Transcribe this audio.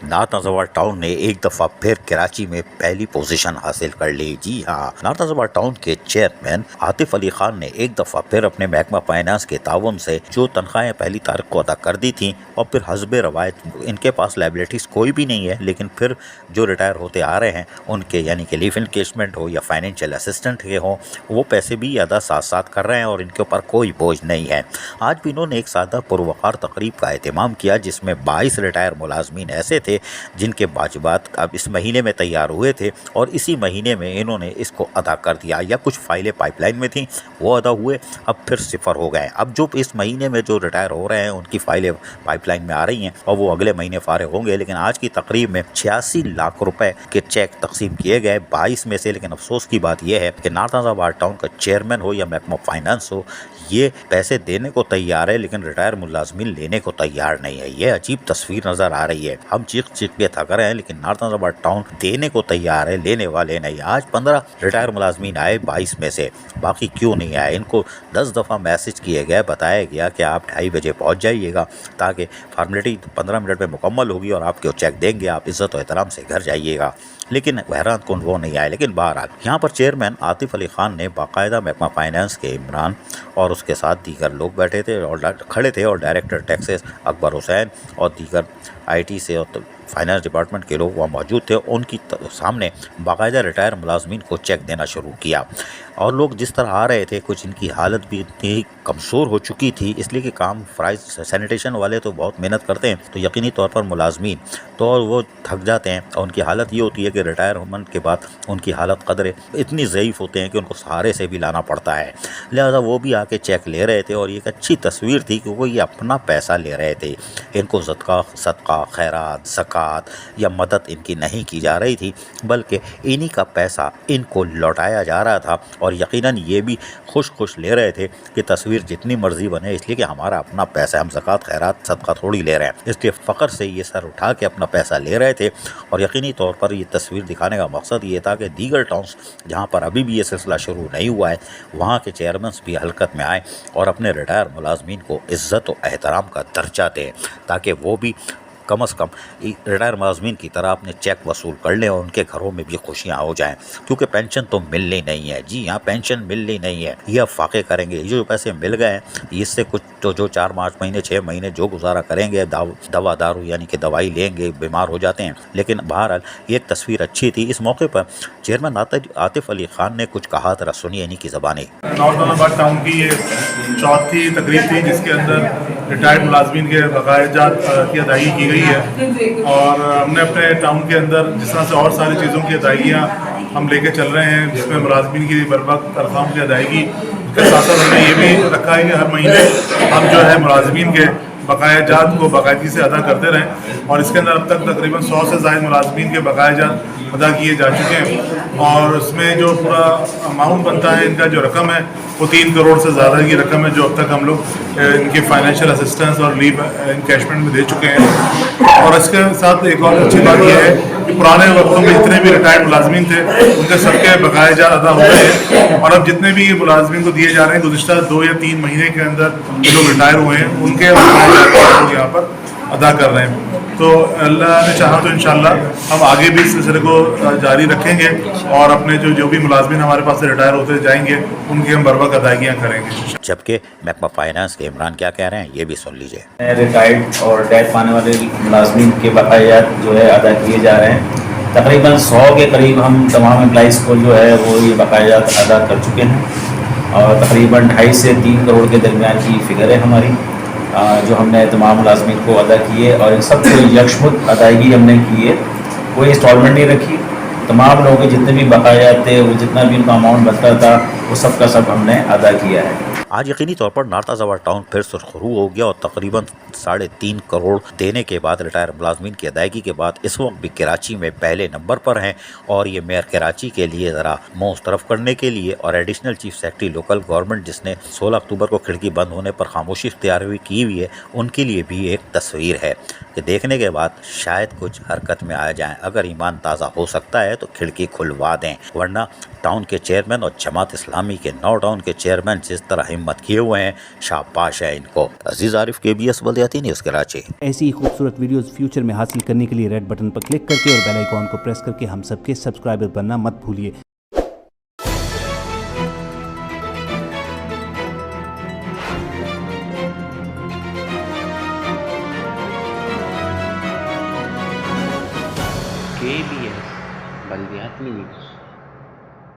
North Nazabad town ने एक दफ़ा फिर कराची में पहली पोजीशन हासिल कर ली। जी हाँ, नॉर्थ नाज़ाबाद टाउन के चेयरमैन आतिफ अली खान ने एक दफ़ा फिर अपने महकमा फाइनेंस के ताउन से जो तनख्वाहें पहली तारीख को अदा कर दी थी और फिर हस्बे रवायत इनके पास लाइबिलिटीज़ कोई भी नहीं है, लेकिन फिर जो रिटायर होते आ रहे हैं उनके यानी कि लीव इनकेशमेंट हो या फाइनेंशियल असिस्टेंट के हो, वो पैसे भी अदा साथ साथ कर रहे हैं और इनके ऊपर कोई बोझ नहीं है। आज भी इन्होंने एक सादा पुरवकार तकरीब का एहतमाम किया जिसमें 22 रिटायर मुलाजमीन ऐसे थे जिनके वाजिबात अब इस महीने में तैयार हुए थे और इसी महीने में इन्होंने इसको अदा कर दिया, या कुछ फाइलें पाइपलाइन में थी वो अदा हुए, अब फिर सिफर हो गए। अब जो इस महीने में जो रिटायर हो रहे हैं उनकी फाइलें पाइपलाइन में आ रही हैं और वो अगले महीने फारिग होंगे। लेकिन आज की तकरीब में 86 लाख रुपए के चेक तकसीम किए गए 22 में से। लेकिन अफसोस की बात यह है कि नॉर्थ नाज़ाबाद टाउन का चेयरमैन हो या महकमा फाइनेंस हो, ये पैसे देने को तैयार है लेकिन रिटायर मुलाजमीन लेने को तैयार नहीं है। ये अजीब तस्वीर नजर आ रही है। हम चीख चीख के थक रहे हैं लेकिन नॉर्थ नाज़ाबाद टाउन देने को तैयार है, लेने वाले नहीं। आज 15 रिटायर मुलाजमीन आए 22 में से, बाकी क्यों नहीं आए? इनको 10 दफ़ा मैसेज किए गए, बताया गया कि आप 2:30 बजे पहुंच जाइएगा ताकि फार्मेलिटी 15 मिनट में मुकम्मल होगी और आपको चेक देंगे, आप इज्जत और एहतराम से घर जाइएगा। लेकिन हैरान कौन वो नहीं आए। लेकिन बहरहाल यहाँ पर चेयरमैन आतिफ अली खान ने बाकायदा महकमा फाइनेंस के इमरान और उसके साथ दीगर लोग बैठे थे और खड़े थे और डायरेक्टर टैक्सेस अकबर हुसैन और दीगर IT से और फाइनेंस डिपार्टमेंट के लोग वहाँ मौजूद थे। उनकी सामने बाकायदा रिटायर मुलाजमीन को चेक देना शुरू किया और लोग जिस तरह आ रहे थे, कुछ इनकी हालत भी इतनी कमज़ोर हो चुकी थी, इसलिए कि काम फ्राइज सैनिटेशन वाले तो बहुत मेहनत करते हैं तो यकीनी तौर पर मुलाजमीन तो वो थक जाते हैं और उनकी हालत ये होती है कि रिटायर होने के बाद उनकी हालत कदरे इतनी ज़ईफ़ होते हैं कि उनको सहारे से भी लाना पड़ता है। लिहाजा वो भी आके चेक ले रहे थे और ये एक अच्छी तस्वीर थी कि वो ये अपना पैसा ले रहे थे। इनको सदका खैरात ज़कात या मदद इनकी नहीं की जा रही थी, बल्कि इन्हीं का पैसा इनको लौटाया जा रहा था और यकीनन ये भी खुश ले रहे थे कि तस्वीर जितनी मर्जी बने, इसलिए कि हमारा अपना पैसा, हम ज़कात खैरात सदका थोड़ी ले रहे हैं, इसलिए फ़ख्र से ये सर उठा के अपना पैसा ले रहे थे। और यकीनी तौर पर ये तस्वीर दिखाने का मकसद ये था कि दीगर टाउन्स जहाँ पर अभी भी ये सिलसिला शुरू नहीं हुआ है, वहाँ के चेयरमैन भी हरकत में आए और अपने रिटायर मुलाजमीन को इज़्ज़त और एहतराम का दर्जा दें ताकि वो भी कम अज़ कम रिटायर मुलाजमीन की तरह अपने चेक वसूल कर लें और उनके घरों में भी खुशियाँ हो जाएं। क्योंकि पेंशन तो मिलनी नहीं है। जी हाँ, पेंशन मिलनी नहीं है, ये अब फाके करेंगे। ये जो पैसे मिल गए हैं इससे कुछ तो जो 4-5 महीने 6 महीने जो गुजारा करेंगे, दवा दारू यानी कि दवाई लेंगे, बीमार हो जाते हैं। लेकिन बहरहाल ये एक तस्वीर अच्छी थी। इस मौके पर चेयरमैन आतिफ अली खान ने कुछ कहा, जरा सुनिए इन्हीं की ज़बानी। नॉर्थ नाज़ाबाद टाउन की ये चौथी तकरीब थी जिसके अंदर रिटायर्ड मुलाजमीन के बकाया की अदायगी की गई है और हमने अपने टाउन के अंदर जिस तरह से और सारी चीज़ों की अदायगियाँ हम लेके चल रहे हैं जिसमें मुलाजमीन की बरवक्त तनख्वाहों की अदायगी के साथ साथ हमने ये भी रखा है कि हर महीने हम जो है मुलाजमीन के बकायाजात को बाकायदगी से अदा करते रहें और इसके अंदर अब तक तकरीबन 100 से ज़ायद मुलाजमीन के बकायाजात अदा किए जा चुके हैं और उसमें जो पूरा अमाउंट बनता है, इनका जो रकम है वो 3 करोड़ से ज़्यादा की रकम है जो अब तक हम लोग इनके फाइनेंशियल असिस्टेंस और लीव इनकैशमेंट में दे चुके हैं। और इसके साथ एक और अच्छी बात यह है कि पुराने वक्तों में जितने भी रिटायर्ड मुलाजमीन थे उनके सबके बकायाजात अदा हो गए हैं और अब जितने भी मुलाजमीन को दिए जा रहे हैं गुज़िश्ता 2 या 3 महीने के अंदर जो रिटायर हुए हैं उनके बकायाजात लोग यहाँ पर अदा कर रहे हैं। तो अल्लाह ने चाहा तो इंशाल्लाह हम आगे भी इस सिलसिले को जारी रखेंगे और अपने जो भी मुलाजमीन हमारे पास से रिटायर होते जाएंगे उनकी हम बर्बाद अदायगियाँ करेंगे। जबकि महकमा फाइनेंस के इमरान क्या कह रहे हैं ये भी सुन लीजिए। रिटायर्ड और डेथ पाने वाले मुलाजमीन के बकायात जो है अदा किए जा रहे हैं। तकरीबन 100 के करीब हम तमाम एम्प्लॉइज़ को जो है वो ये बकायात अदा कर चुके हैं और तकरीबन 2.5 से 3 करोड़ के दरमियान की फ़िगर है हमारी जो हमने तमाम मुलाजमीन को अदा किए और इन सब को यकमुश्त अदायगी हमने की है, कोई इंस्टॉलमेंट नहीं रखी। तमाम लोगों के जितने भी बकायात थे वो जितना भी उनका अमाउंट बनता था वो सब का सब हमने अदा किया है। आज यकीनी तौर पर नॉर्थ नाज़ाबाद टाउन फिर सुरखरू हो गया और तकरीबन 3.5 करोड़ देने के बाद रिटायर मुलाजमीन की अदायगी के बाद इस वक्त भी कराची में पहले नंबर पर हैं और ये मेयर कराची के लिए ज़रा मुँह तरफ करने के लिए और additional chief secretary local government जिसने 16 अक्टूबर को खिड़की बंद होने पर खामोशी इख्तियार की हुई है, उनके लिए भी एक तस्वीर है। कि देखने के बाद शायद कुछ हरकत में आ जाएं। अगर ईमान ताज़ा हो सकता है तो खिड़की खुलवा दें, वरना टाउन के चेयरमैन और जमात इस्लामी के 9 टाउन के चेयरमैन जिस तरह हिम्मत किए हुए हैं, शाबाश है इनको। अजीज आरिफ, KBS बल्दियाती न्यूज़ कराची। ऐसी ही खूबसूरत वीडियोस फ्यूचर में हासिल करने के लिए रेड बटन पर क्लिक करके और बेल आइकॉन को प्रेस करके हम सबके सब्सक्राइबर बनना मत भूलिए। KBS बल्दियाती न्यूज़।